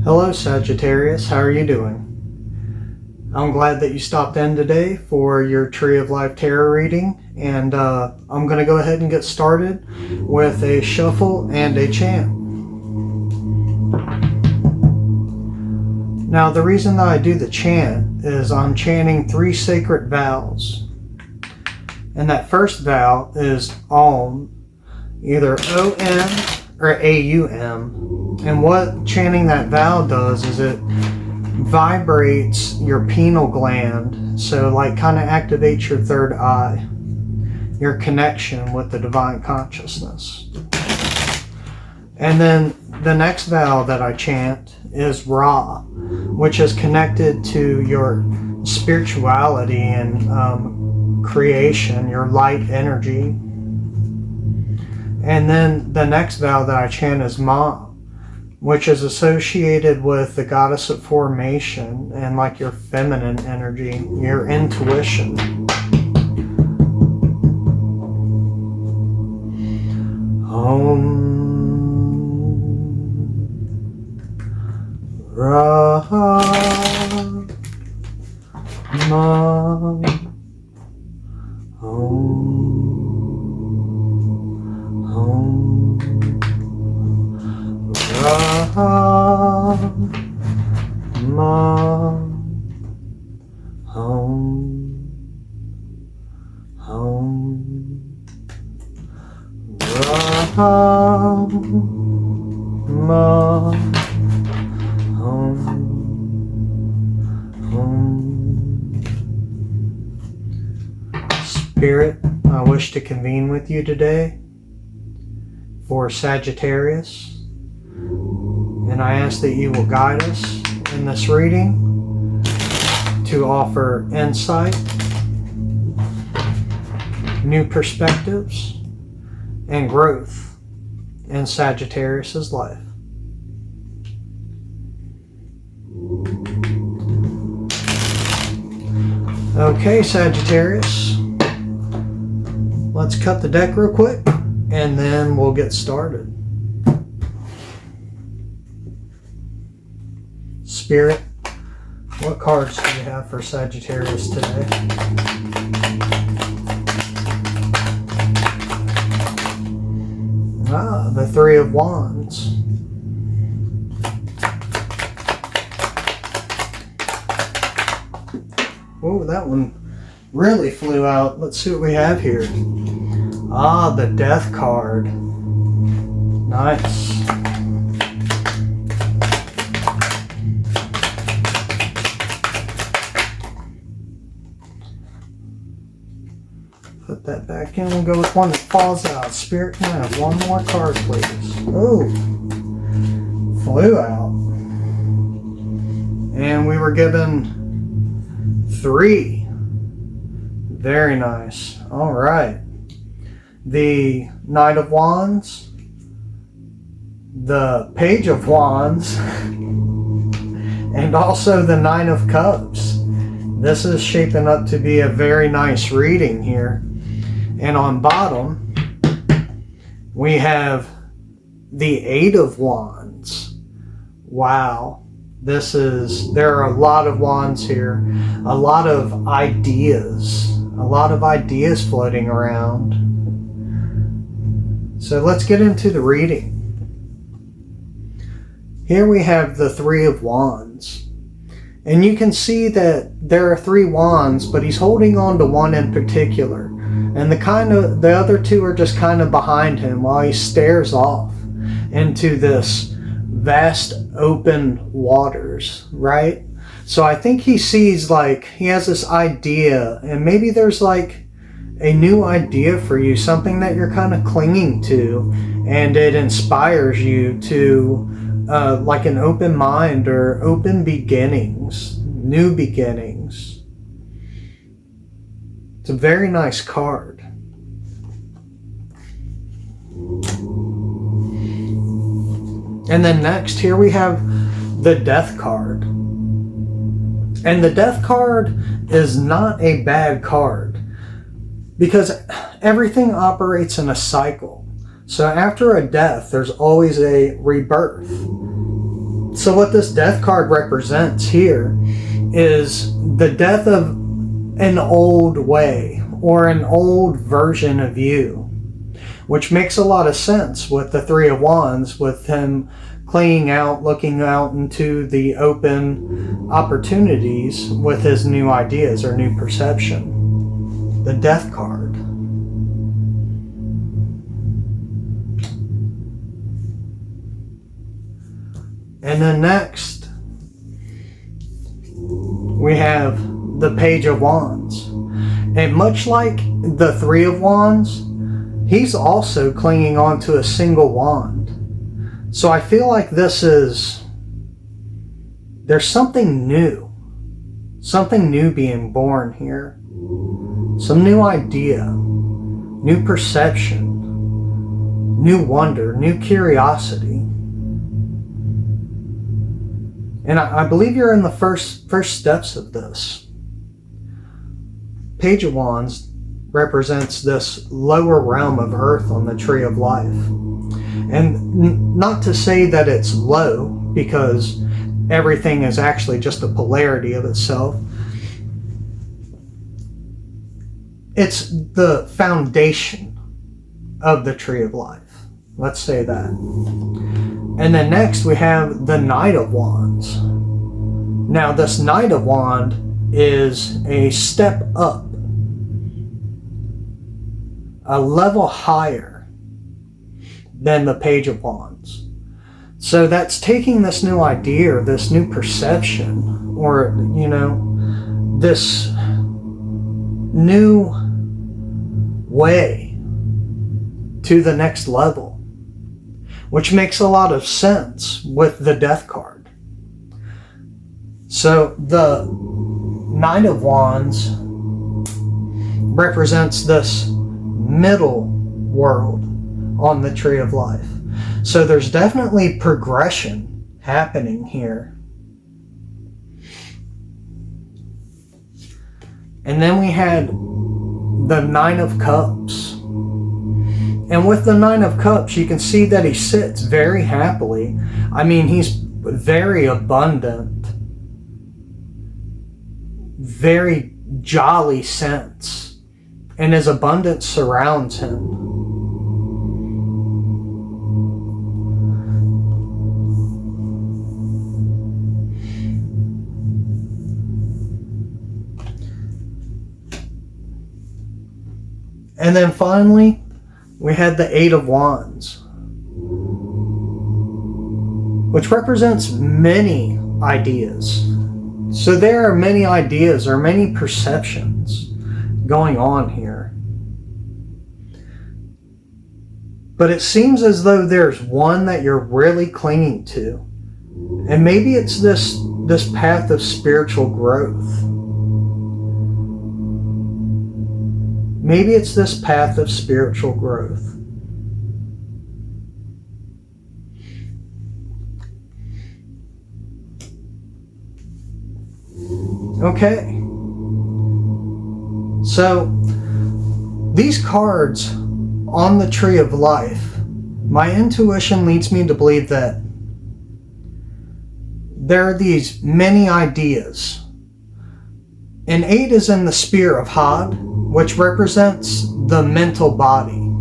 Hello Sagittarius, how are you doing? I'm glad that you stopped in today for your Tree of Life Tarot reading, and I'm going to go ahead and get started with a shuffle and a chant. Now the reason that I do the chant is I'm chanting 3 sacred vows. And that first vow is Om, either O-M or A-U-M. And what chanting that vow does is it vibrates your pineal gland, so like kind of activates your third eye, your connection with the divine consciousness. And then the next vow that I chant is Ra, which is connected to your spirituality and creation, your light energy. And then the next vow that I chant is Ma, which is associated with the goddess of formation and like your feminine energy, your intuition. Om Ra Ma Om Ra Ma Hum Ra Ma Hum Spirit, I wish to convene with you today for Sagittarius. And I ask that you will guide us in this reading to offer insight, new perspectives, and growth in Sagittarius's life. Okay, Sagittarius, let's cut the deck real quick and then we'll get started. Spirit, what cards do you have for Sagittarius today? The 3 of Wands. Oh, that one really flew out. Let's see what we have here. The Death card. Nice. Put that back in. We'll go with one that falls out. Spirit, can I have one more card, please? Oh, flew out. And we were given 3. Very nice. All right. The Knight of Wands, the Page of Wands, and also the 9 of Cups. This is shaping up to be a very nice reading here. And on bottom, we have the 8 of Wands. Wow. There are a lot of wands here. A lot of ideas. A lot of ideas floating around. So let's get into the reading. Here we have the 3 of Wands. And you can see that there are 3 wands, but he's holding on to one in particular. And the other 2 are just kind of behind him while he stares off into this vast open waters, right? So I think he sees, like, he has this idea, and maybe there's like a new idea for you, something that you're kind of clinging to, and it inspires you to like an open mind or open beginnings, new beginnings. It's a very nice card. And then next, here we have the Death card. And the Death card is not a bad card because everything operates in a cycle. So after a death, there's always a rebirth. So what this death card represents here is the death of an old way or an old version of you, which makes a lot of sense with the Three of Wands, with him clinging out, looking out into the open opportunities with his new ideas or new perception. The death card. And then next, we have the Page of Wands. And much like the Three of Wands, he's also clinging on to a single wand. So I feel like there's something new being born here. Some new idea, new perception, new wonder, new curiosity. And I believe you're in the first steps of this. Page of Wands represents this lower realm of earth on the tree of life. And not to say that it's low, because everything is actually just a polarity of itself. It's the foundation of the tree of life. Let's say that. And then next we have the Knight of Wands. Now this Knight of Wands is a step up, a level higher than the Page of Wands. So that's taking this new idea, or this new perception, or, this new way to the next level, which makes a lot of sense with the Death card. So the Knight of Wands represents this middle world on the tree of life. So there's definitely progression happening here. And then we had the Nine of Cups. And with the Nine of Cups, you can see that he sits very happily. I mean, he's very abundant, very jolly sense, and his abundance surrounds him. And then finally, we had the Eight of Wands, which represents many ideas. So there are many ideas or many perceptions going on here. But it seems as though there's one that you're really clinging to. And maybe it's this path of spiritual growth. Maybe it's this path of spiritual growth. Okay. So, these cards on the Tree of Life, my intuition leads me to believe that there are these many ideas. And 8 is in the spear of Had, which represents the mental body.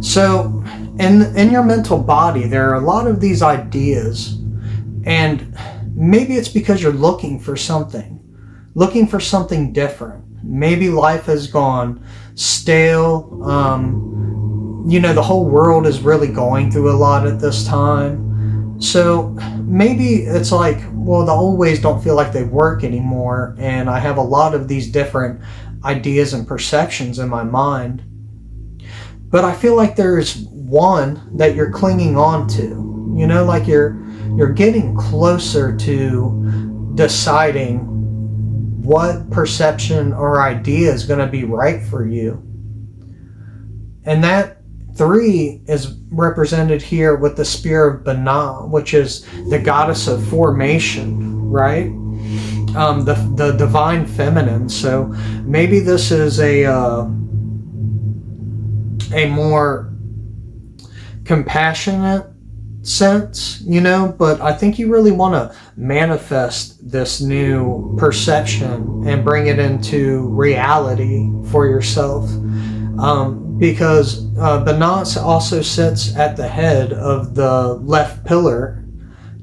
So, in your mental body, there are a lot of these ideas, and maybe it's because you're looking for something different. Maybe life has gone stale. The whole world is really going through a lot at this time. So maybe it's like, well, the old ways don't feel like they work anymore, and I have a lot of these different ideas and perceptions in my mind. But I feel like there's one that you're clinging on to. Like you're getting closer to deciding what perception or idea is going to be right for you. And that 3 is represented here with the spear of Binah, which is the goddess of formation, right? The divine feminine. So maybe this is a more compassionate sense, you know, but I think you really want to manifest this new perception and bring it into reality for yourself. Because Banat also sits at the head of the left pillar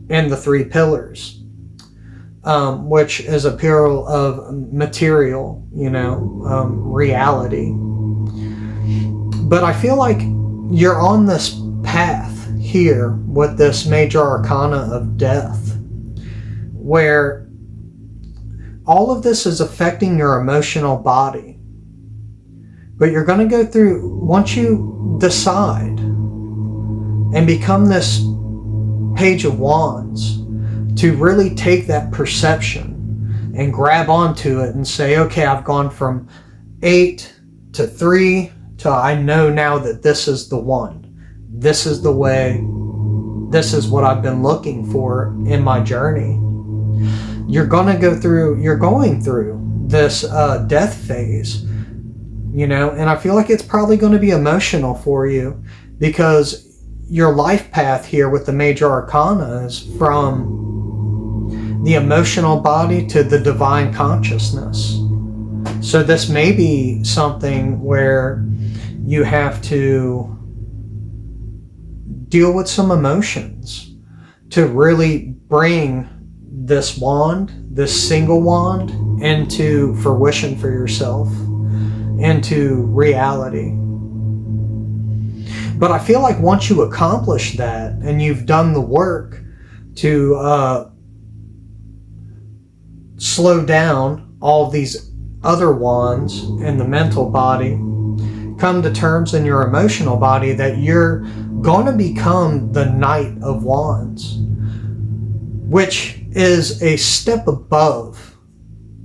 in the 3 pillars, which is a pillar of material, you know, reality. But I feel like you're on this path here with this major arcana of death, where all of this is affecting your emotional body. But you're going to go through, once you decide and become this Page of Wands, to really take that perception and grab onto it and say, okay, I've gone from 8 to 3 to I know now that this is the one. This is the way. This is what I've been looking for in my journey. You're going through this death phase, you know, and I feel like it's probably going to be emotional for you, because your life path here with the major arcana is from the emotional body to the divine consciousness. So this may be something where you have to deal with some emotions to really bring this wand, this single wand, into fruition for yourself, into reality. But I feel like once you accomplish that and you've done the work to slow down all these other wands in the mental body, come to terms in your emotional body that you're going to become the Knight of Wands, which is a step above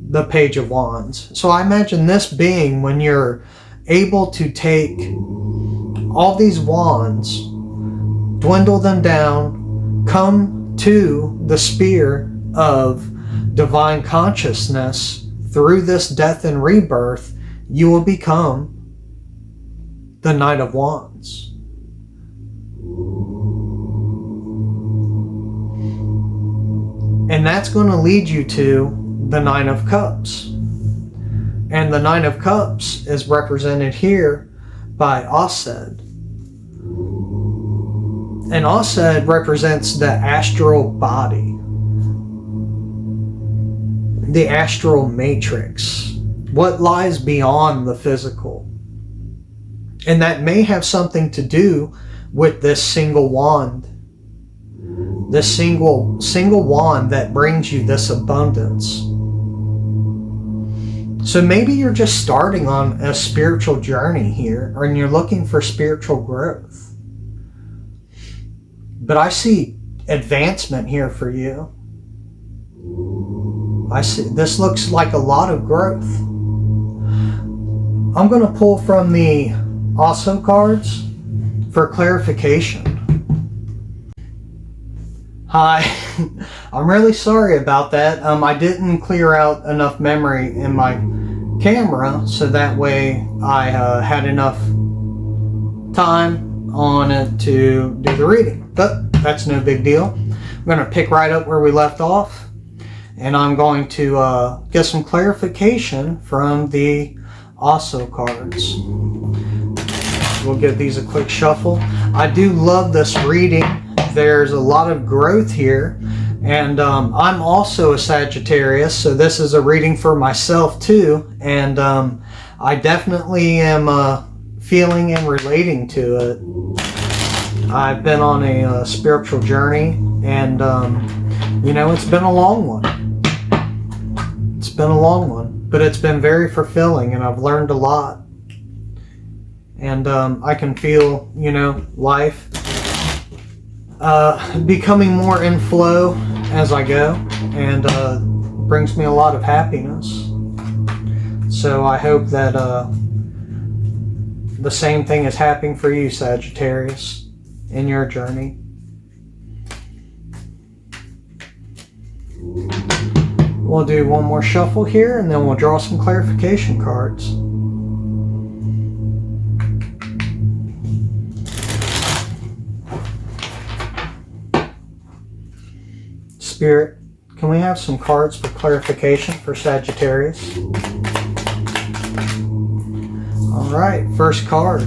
the Page of Wands. So I imagine this being when you're able to take all these wands, dwindle them down, come to the sphere of divine consciousness through this death and rebirth, you will become the Knight of Wands. And that's going to lead you to the Nine of Cups. And the Nine of Cups is represented here by Osed. And Osed represents the astral body, the astral matrix, what lies beyond the physical. And that may have something to do with this single wand. This single wand that brings you this abundance. So maybe you're just starting on a spiritual journey here, and you're looking for spiritual growth. But I see advancement here for you. I see this looks like a lot of growth. I'm going to pull from the Also cards for clarification. Hi, I'm really sorry about that. I didn't clear out enough memory in my camera, so that way I had enough time on it to do the reading. But that's no big deal. I'm going to pick right up where we left off, and I'm going to get some clarification from the Also cards. We'll give these a quick shuffle. I do love this reading. There's a lot of growth here, and I'm also a Sagittarius, so this is a reading for myself too, and I definitely am feeling and relating to it. I've been on a spiritual journey, and you know, it's been a long one. It's been a long one, but it's been very fulfilling, and I've learned a lot. And I can feel, you know, life becoming more in flow as I go, and brings me a lot of happiness. So I hope that the same thing is happening for you, Sagittarius, in your journey. We'll do one more shuffle here, and then we'll draw some clarification cards. Spirit, can we have some cards for clarification for Sagittarius? All right, first card,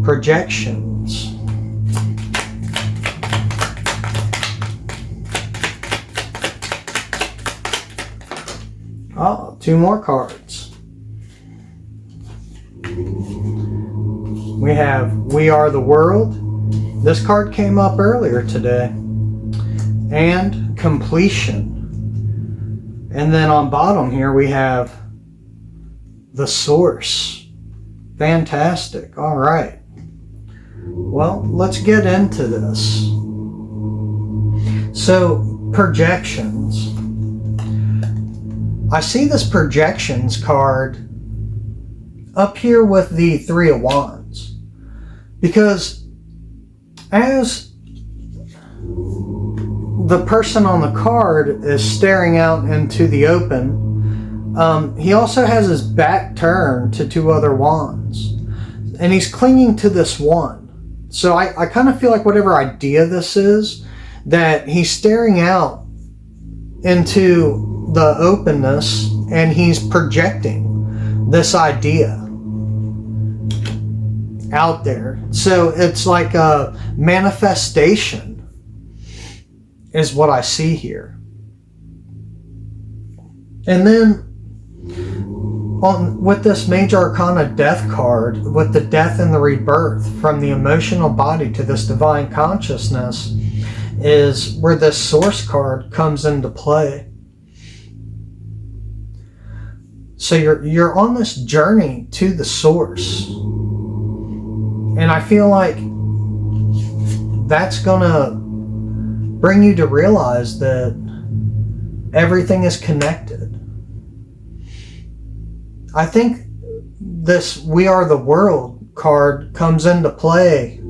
projections. Oh, 2 more cards. We have We Are the World. This card came up earlier today. And completion. And then on bottom here we have the Source. Fantastic. All right. Well, let's get into this. So, projections. I see this projections card up here with the 3 of Wands. Because as the person on the card is staring out into the open, he also has his back turned to 2 other wands. And he's clinging to this one. So I kind of feel like whatever idea this is, that he's staring out into the openness and he's projecting this idea out there. So it's like a manifestation is what I see here. And then with this Major Arcana Death card, with the death and the rebirth from the emotional body to this divine consciousness, is where this Source card comes into play. So you're on this journey to the Source. And I feel like that's gonna bring you to realize that everything is connected. I think this We Are the World card comes into play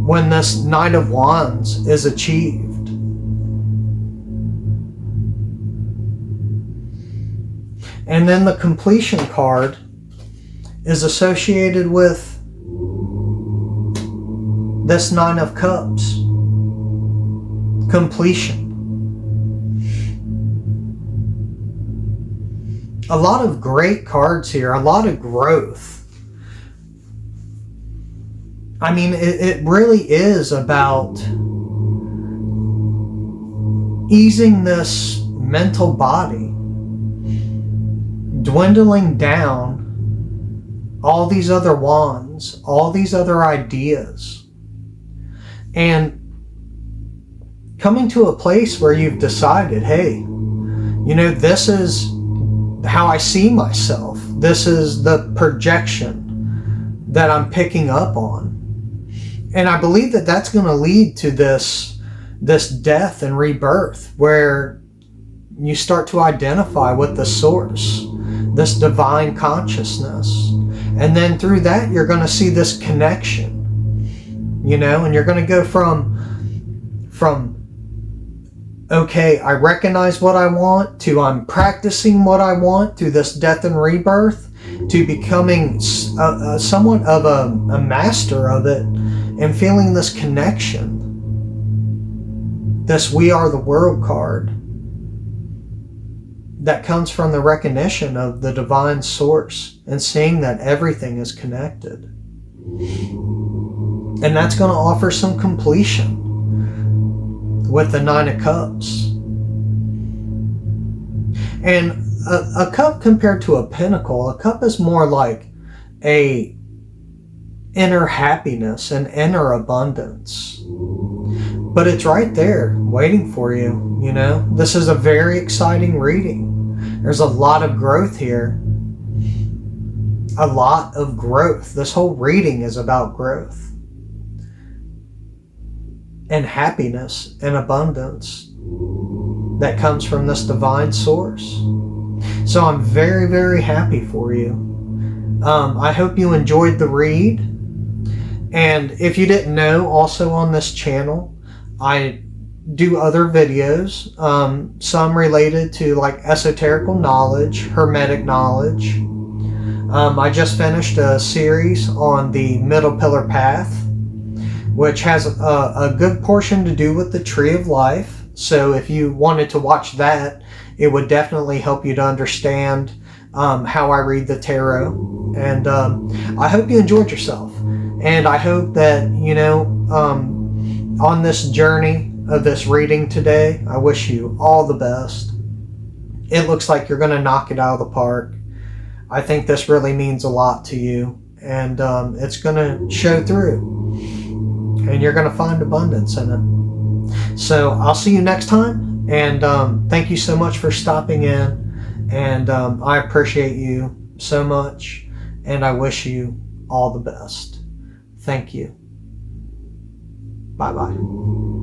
when this Knight of Wands is achieved. And then the completion card is associated with this 9 of Cups. Completion. A lot of great cards here, a lot of growth. I mean, it really is about easing this mental body, dwindling down all these other wands, all these other ideas, and coming to a place where you've decided, hey, you know, this is how I see myself. This is the projection that I'm picking up on. And I believe that that's going to lead to this death and rebirth, where you start to identify with the Source, this divine consciousness. And then through that, you're going to see this connection, you know, and you're going to go from okay, I recognize what I want, to I'm practicing what I want through this death and rebirth, to becoming somewhat of a master of it and feeling this connection. This We Are the World card that comes from the recognition of the divine Source and seeing that everything is connected. And that's going to offer some completion with the 9 of Cups. And a cup compared to a pentacle, a cup is more like a inner happiness and inner abundance. But it's right there waiting for you, you know. This is a very exciting reading. There's a lot of growth here. A lot of growth. This whole reading is about growth and happiness and abundance that comes from this divine Source. So I'm very, very happy for you. I hope you enjoyed the read. And if you didn't know, also on this channel, I do other videos, some related to like esoterical knowledge, hermetic knowledge. I just finished a series on the Middle Pillar Path. which has a good portion to do with the Tree of Life. So if you wanted to watch that, it would definitely help you to understand how I read the tarot. And I hope you enjoyed yourself. And I hope that, on this journey of this reading today, I wish you all the best. It looks like you're going to knock it out of the park. I think this really means a lot to you. And it's going to show through. And you're going to find abundance in it. So I'll see you next time. And thank you so much for stopping in. And I appreciate you so much. And I wish you all the best. Thank you. Bye-bye.